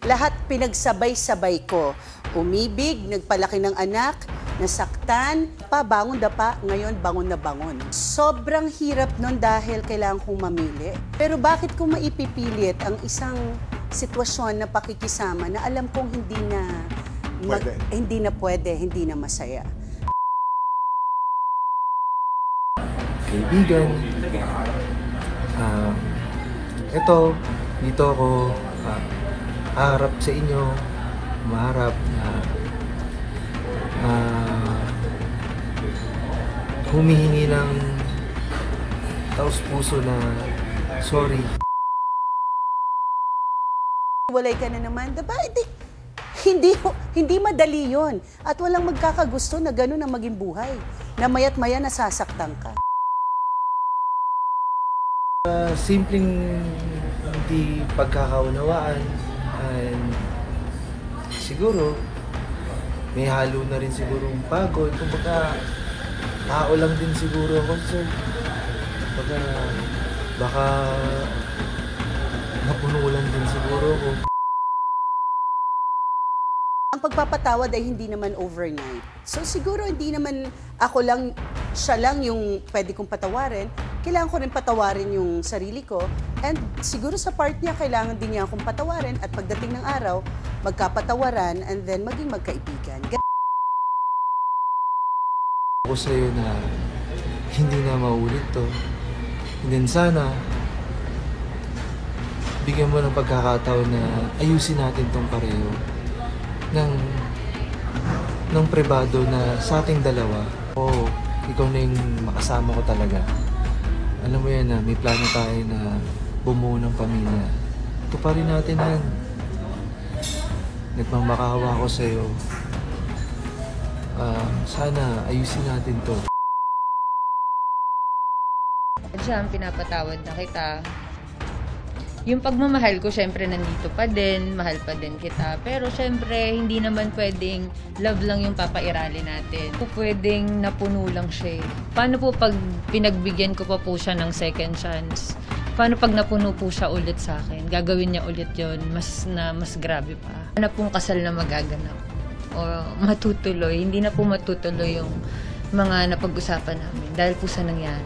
Lahat pinagsabay-sabay ko. Umibig, nagpalaki ng anak, nasaktan, pa bangon dapa, ngayon bangon na bangon. Sobrang hirap nun dahil kailangan kong mamili. Pero bakit ko maipipilit ang isang sitwasyon na pakikisama na alam kong hindi na pwede, hindi na masaya. Kaibigan, dito ako harap sa inyo, maharap humihingi ng taos-puso na sorry. Walay ka na naman, diba? Hindi madali yon. At walang magkakagusto na gano'n ang maging buhay. Na maya't maya nasasaktan ka. Simpleng hindi pagkakaunawaan, and siguro may halo na rin siguro yung pagod. Kumbaga tao lang din siguro ako, sir. Kumbaga baka napuno lang din siguro ako. Ang pagpapatawad ay hindi naman overnight. So siguro hindi naman siya lang yung pwede kong patawarin. Kailangan ko rin patawarin yung sarili ko. And siguro sa part niya, kailangan din niya akong patawarin. At pagdating ng araw, magkapatawaran and then maging magkaibigan. Ako sa'yo na hindi na maulit to. And then sana, bigyan mo ng pagkakataon na ayusin natin tong pareho. ng pribado na sa ating dalawa. Oo, ikaw na yung makasama ko talaga. Alam mo yan na may plano tayo na bumuo ng pamilya. Tuparin natin yan. Nagmamakawa ako sa'yo. Sana ayusin natin to. Diyan, pinapatawad na kita. Yung pagmamahal ko, syempre nandito pa din, mahal pa din kita. Pero syempre, hindi naman pwedeng love lang yung papairali natin. Pwedeng napuno lang siya. Paano po pag pinagbigyan ko pa po siya ng second chance? Paano pag napuno po siya ulit sa akin? Gagawin niya ulit yon, mas grabe pa. Ano pong kasal na magaganap? O matutuloy? Hindi na po matutuloy yung mga napag-usapan namin dahil po sa nangyari.